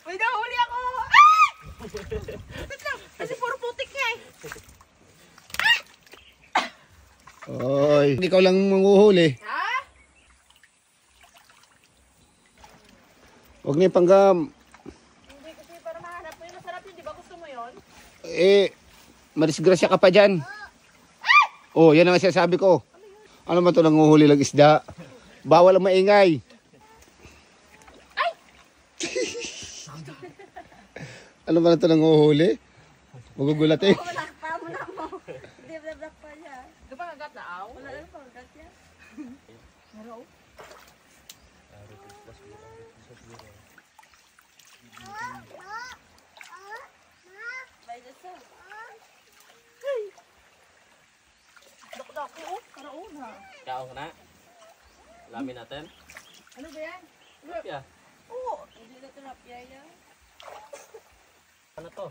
May nahuli ako! Ah! Wait lang, kasi puro putik niya eh. Oy, ikaw lang manguhuli. Ha? Huwag na yung panggam. Hindi kasi para mahanap mo yun. Masarap yun, di ba? Gusto mo yun? Madisgrasya ka pa dyan. Oh, yan ang sinasabi ko. Ano ba ito nanguhuli lang isda? Bawal ang maingay. Ay! Ano ba ito nanguhuli? Magugulat eh. Wala pa mo na mo. Hindi na pa niya. Di ba kagat na aw? Wala na pa agad niya. Hello? By the sun. Dako-dako oh. Karaon ha. Kaong na. Lamin natin. Ano ba yan? Yeah. Oo. Hindi na tilapia yan. Ano to?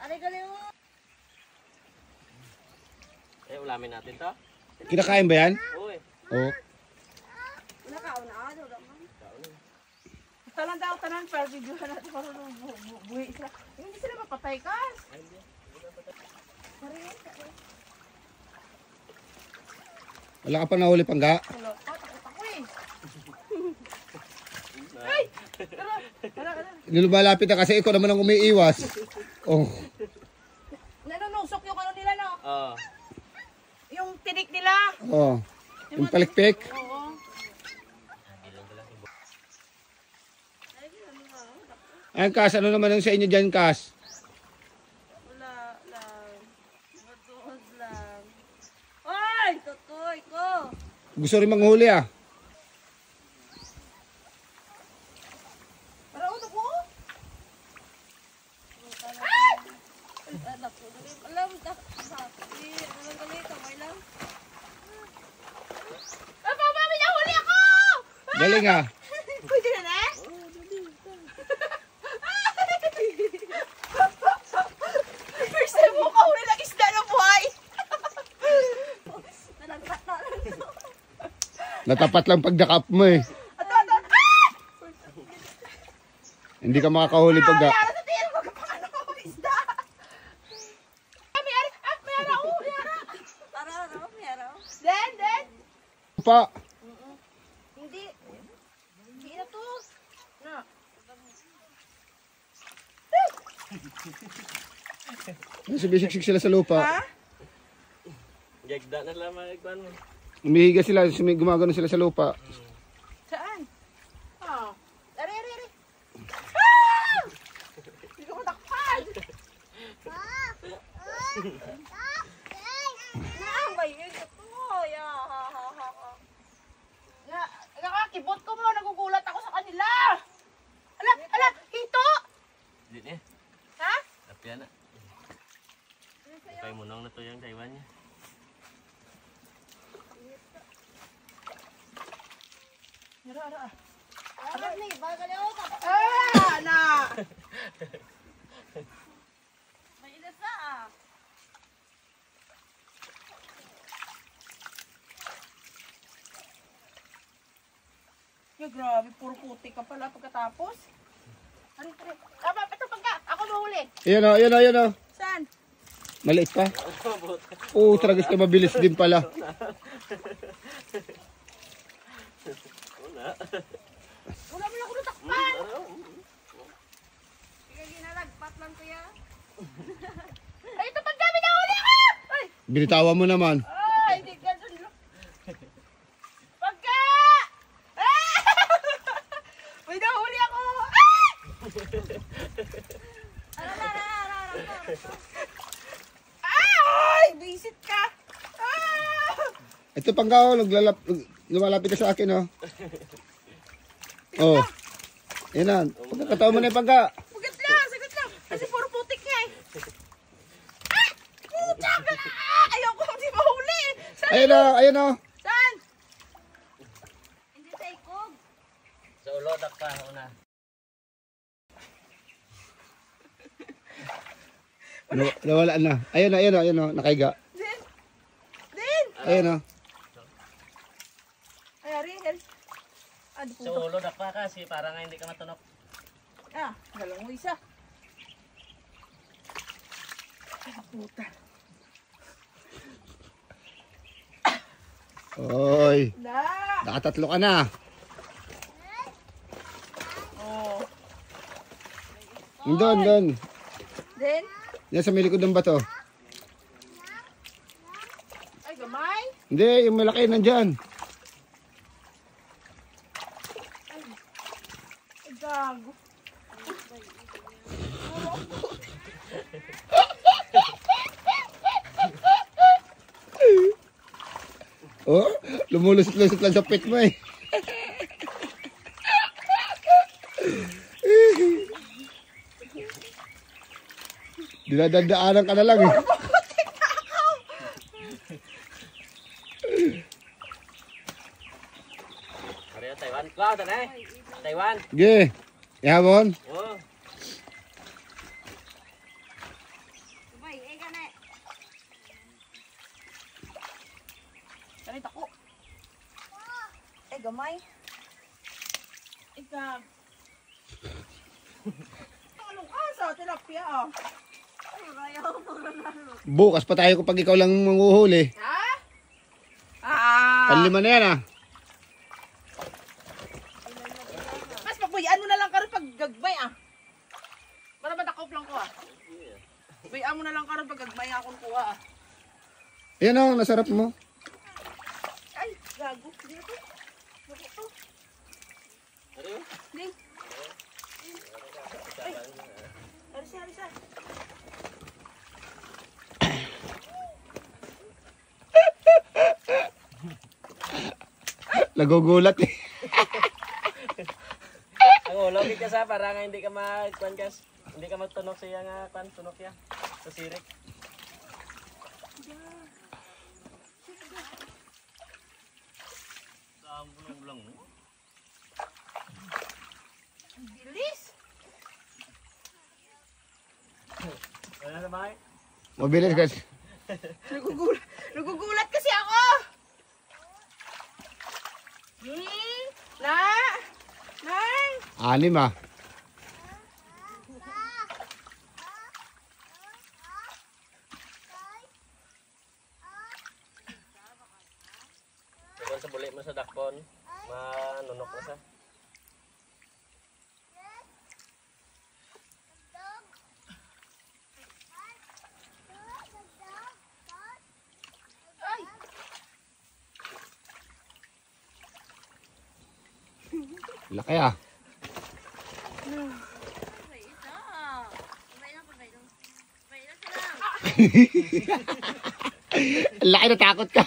Aray galing mo. Ulamin natin to. Kinakain ba yan? Uy. Oo. Wala ka na. Wala man. Talang daw tanan para videohan natin para buhay sila. Hindi sila mapatay kas. Wala ka pa nahuli pangga? Hello. Takot ako eh. Ay! Tara. Lumalapit na kasi ikaw naman ang umiiwas. Oh. Nanunusok yung ano nila no? Oo. Yung tinik nila. Oh. Yung palikpik. Oo. Ay, Kas, ano naman ang sa inyo dyan, Kas? Wala lang. Matuhod lang. Ay! Tutoy ko! Gusto rin manghuli ah. Karaon ako. Anak ko. Alam, sakti. Alam galing. Kamay lang. Mami, nahuli ako! Galing ah. Pwede na na? First time mo kahuli ng isda ng buhay. Natapat lang pagdakap mo eh. Hindi ka makakahuli pagda. Yara sa tiyan mo kapag ano kahuli isda. May ara. Para, meron. Then. Pa. Hindi. Hindi na to. Na. Sumisik sila sa lupa. Ha? Gagda na lang magkuhan mo. Umihiga sila, gumagano sila sa lupa. Saan? Ah. Ari. Ah! Hindi ka matakpan. Naambay yun. Tutoy. Nakakibot ko mo. Nagugulat ako sa kanila. Ala, hito. Hindi eh. Ha? Tapia na. Kay munong na to yung Taiwan niya. Ara. Alam ni, bagal ako. Na. May ilasa ah. Ya, grabe. Puro putik ka pala pagkatapos. Ari. Tama, ito pagka. Ako mahuli. Ayan o. Saan? Maliit pa. Oo, tragis ka mabilis din pala. Wala mo na ako natakpan. Kaya ginalagpat lang kuya. Ay, ito pag kami nahuli ako! Ay! Binitawan mo naman. Ay, hindi ka dun. Pagka! Ah! May nahuli ako! Ay! Bisit ka! Ah! Ito pangga oh, lumalapit ka sa akin oh. Oh. Yan na. Pagkakataon mo na yung pangga. Sagat lang! Kasi puro putik niya eh. Ah! Puta ka! Ayoko hindi mahuli! Saan? Ayun oh. Saan? Hindi sa ikog. Sa ulodak pa una. Nawala na. Ayun oh. Nakaiga. Din! Ayun oh. Ay, Ariel. Ah, di Sa puto. ulo dakpa kasi para nga hindi ka matunok. Ah, galang mo isa. Ah, puta. Oy, Na! nakatatlo ka na. Oh. Doon. Then, Yan sa may likod ng bato. ay gamay. Hindi, yung malaki nandyan. Ay, gago. Oh, lumulusot-lusot lang sa pit mo eh. Dinadandaanan ka na lang eh. Ariyo, Taiwan. Wow, tanay. Taiwan. Sige, ihamon. Oh. Bay, ka na. Ganito ko. Ay, gamay. Ay, gago. Anong asa? Tilapia ah. Bukas pa tayo kapag ikaw lang manguhuli. Ha? Ah! Panlima na yan ah. Mas pagbuyaan mo na lang karon pag gagbay ah. Para matakop lang ko ah. Bayaan mo na lang karon pag gagbay akong kuha ah. Yan oh, nasarap mo. Ay, gago. Dito. Dito. Ariyo. Ding. Ay. Arisa. Nagugulat eh. Ang ulo ka sa para nga hindi ka magkuan kas. Hindi ka magtunok sa nga kuan tunok ya. Sa sirik. Ang ulang mo. Bilis. Wala na ba? Mabilis guys. Nagugulat kasi ako. Na. Nang. Anim ah. Kung sa bulit mo sa dakpon, manunok na sa. Ay. Laki ah. Bay, isa. Bay lang. Bay lang sila. Laki na takot ka.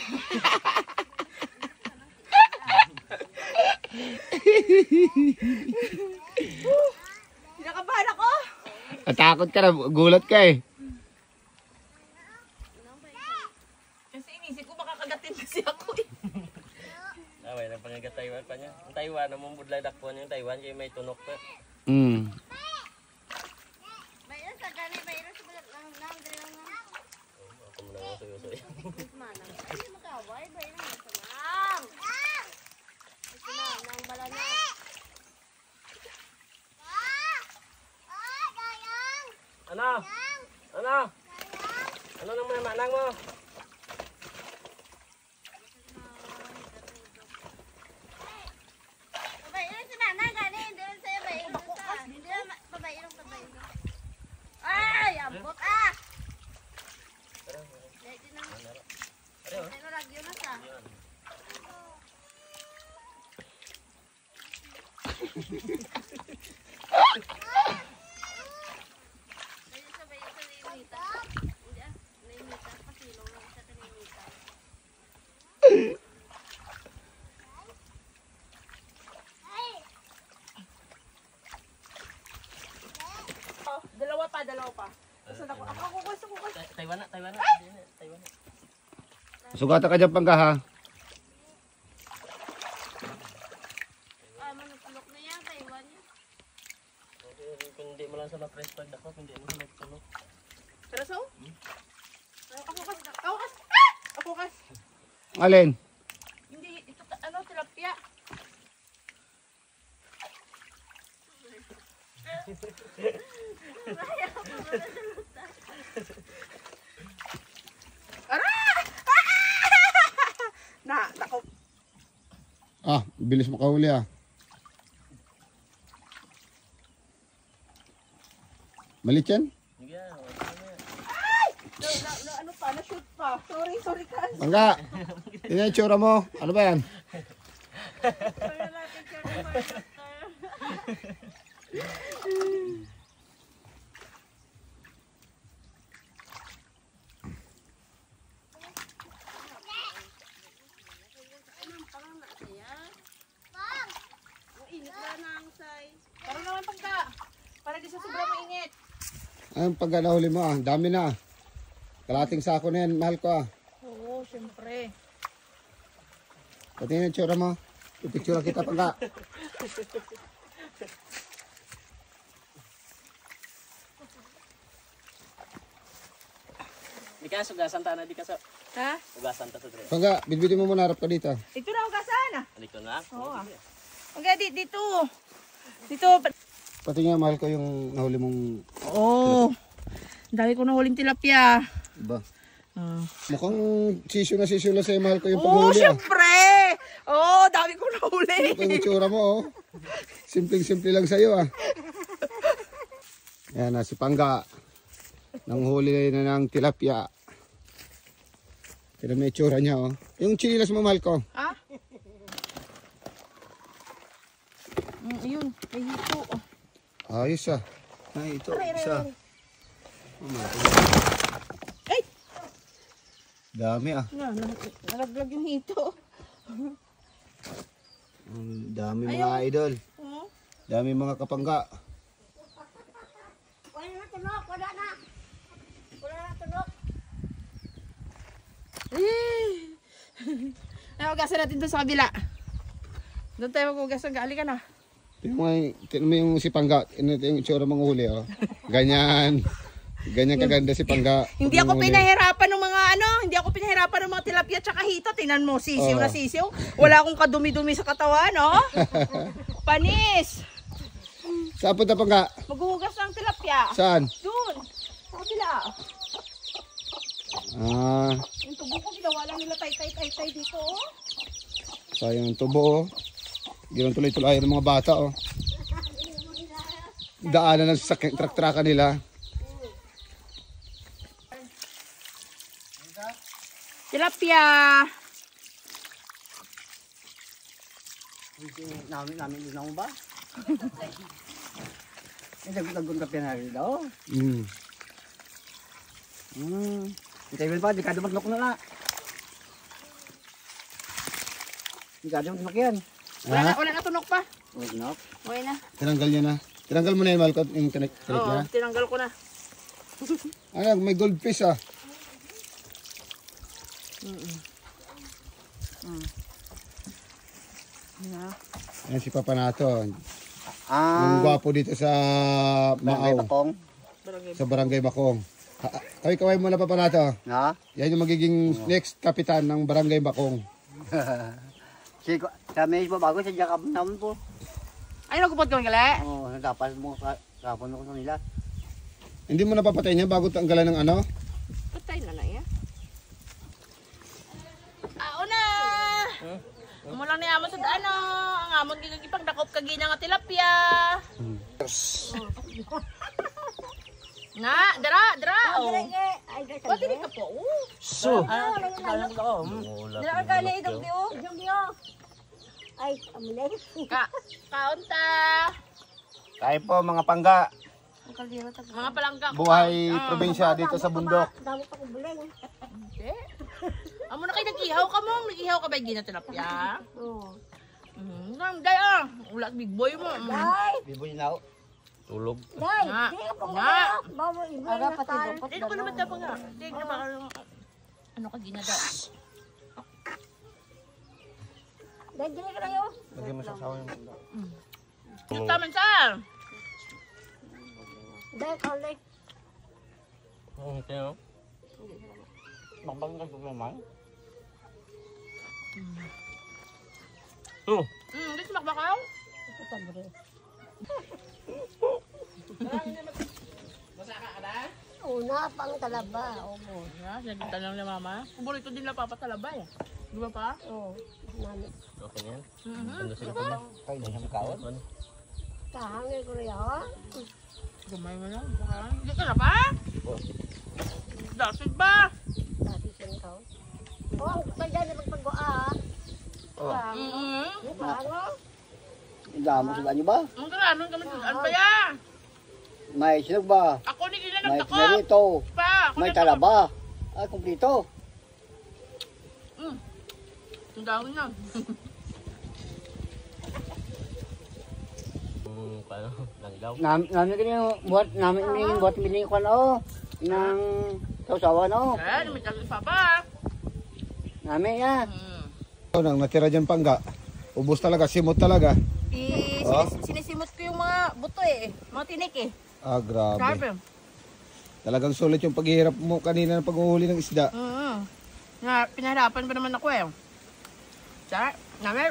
Kinakabahan ako. Natakot ka na, gulat ka eh. Kasi inisip ko makakagatin kasi ako eh. Away na pangagat Taiwan pa niya. Ang Taiwan namang budlay dakpon yung Taiwan kay may tunok pa. Hmm. Bay lang sa gani. Bay lang sa balat lang. Dali lang lang. Ako muna ako suyo-suyo. Manang. Ay, magkaway. Bay lang. Isa lang. Isa lang. Nang bala na. Ano? Ano? Ano nang mga manang mo? Bay lang sa nanay. Gani. Hindi lang sa'yo. Bay lang sa. Hindi lang. Babay lang. Ay, abot ah. Dahil din ang. Ay, naragyo na sa. Dahil sa bay sa naimita. Hindi ah. Naimita. Pasilong lang sa naimita. Oh, dalawa pa. Basta ako. Ako. Taiwan na. Taiwan na. Sugata ka dyan pangga ha. Ah, manutulok na yan. Taiwan yan. Kung hindi mo lang sa ma-press pag dako, hindi mo sa magtunok. Pero so? Ako kas. Alin? Hindi, ito, ano, tilapia. Aray! Nako. Ah, bilis makahuli ah. Malit yan? Yeah, Ano pa? Na-shoot pa. Sorry guys. Pangga, tingnan yung tsura mo. Ano ba yan? Parang naman pagka. Para di sa sobrang mainit. Ang pagka nahuli mo ah, dami na. Kalating sako na yan, mahal ko ah. Oo, syempre. Patingin yung tsura mo. Ipicture kita pagka. Di ka sugasan ta na di ka sa Ha? ugasan ta sa dre. Pagka, bitbitin mo muna, harap ka dito. Ito na ugasan. Dito na. Oo. Okay, dito. Dito. Patingin mahal ko yung nahuli mong... Oo. Dami ko nahuling tilapia. Ba? Ah. Mukhang sisyo na sa'yo, mahal ko yung Oo, paghuli ah. syempre. Oo, dami ko nahuli. Ito yung tsura mo oh. Simpleng-simple lang sa'yo ah. Ayan na, si Pangga. Nanghuli na ng tilapia. Pero may tsura niya oh. Yung chinilas mo, mahal ko. Ha? Ayun, may hito. Ayos ah. Ay, ito, isa. Ay! Dami ah. Nalaglag yung hito. Dami mga idol. Oo. Dami mga kapangga. Wala na tunok, wala na. Wala na tunok. Ay, ugasan natin doon sa kabila. Doon tayo mag-ugasan. Gali ka na. Tingnan mo yung si Pangga. Ito yung tsura mga huli oh. Ganyan. Ganyan kaganda si Pangga. Hindi ako pinahirapan ng mga hindi ako pinahirapan ng mga tilapia tsaka hito. Tingnan mo, sisiw Oo. na sisiw. Wala akong kadumi-dumi sa katawan, no? Panis. Saan punta Pangga? Maghuhugas ng tilapia. Saan? Doon. Sa kabila. Ah, Yung tubo ko, ginawa lang nila tay-tay dito, oh. sayang ang tubo oh. Ginang tuloy-tuloy ng mga bata oh. Daanan ng sasakyan, truck-trucka nila. Tilapia. Namin din ako ba? Nagagod ka pinari daw. Itay pa, di ka dumatlok na na. Di ka dumatlok yan. Wala na tunok pa. Huwag na. Okay na. Tinanggal niya na. Tinanggal mo na yung malkot, yung tinik Oo, niya. tinanggal ko na. Ano, may goldfish ah. Ayan si Papa Nato. Yung gwapo dito sa Maaw. Sa Barangay Bakong. Kaway-kaway mo na Papa Nato. Ha? Yan yung magiging next kapitan ng Barangay Bakong. Kami po bago sa Jacob naman po. Ay, nagupot ko ng gali. Oo, nagkapas mo kapon ko sa nila. Hindi mo napapatay niya bago tanggalan ng ano? Patay na na yan. Na! Amo lang ni amon sa ano. Ang amon gigipang dakop kagina nga tilapia. Na, dara. Oh. Ay, guys, Pati di ka po. So, kaya ko ako. dala ka na itong diyo. Ay, amulay. Kaunta. Tayo po mga Pangga. Mga palangga. Buhay probinsya dito sa bundok. Damo pa kong buling. Hindi. Amo na kayo nag-ihaw ka mo. Nag-ihaw ka ba yung gina tilapia? Oo. Day ah. Ulat big boy mo. Ay, Biboy na ako. Tulog. day. Nga. Di ka pong Nga. bawa iba na tal. Hindi ko naman tapos nga. Hindi ko naman ano ka gina daw. Day, dili ka lang yun. Lagyan mo sa sawa yung Yung taman sa. Day, kalay. Okay, no? Bakbang ka naman. Hindi sumakbakaw. Ito, tabre. muna, pang talaba. Opo. Ha? Sinagita lang ni mama. Paborito din na papatalabay. Di ba pa? Oo. Nani. Okay na yan. Mhm. Kayo na siya makaon. Kahangin ko rin ako. Gamay mo lang. Hindi ka na pa? Dasit ba? Dati siyang tao. Oh, pwede na magpag-goa. Mhm. Ano? Damo sa niyo ba? Ang gano'n kami tulaan pa yan. May silog ba? Ako ni Gina May nagdako. narito. Pa, ako May nagdako. talaba. Ay, kumplito. Ang dahon na. Paano? Langgaw. Namin kanyo buat namin ini buat biling ko no. Nang sawa no. Eh, may tagli pa pa. Namin ya. Nang natira dyan pangga. Ubus talaga, simot talaga. Sinisimot ko yung mga buto eh. Mga tinik eh. Ah, grabe. Grabe. Talagang sulit yung paghihirap mo kanina ng pag-uhuli ng isda. Pinahirapan pa naman ako eh. Sa, namin,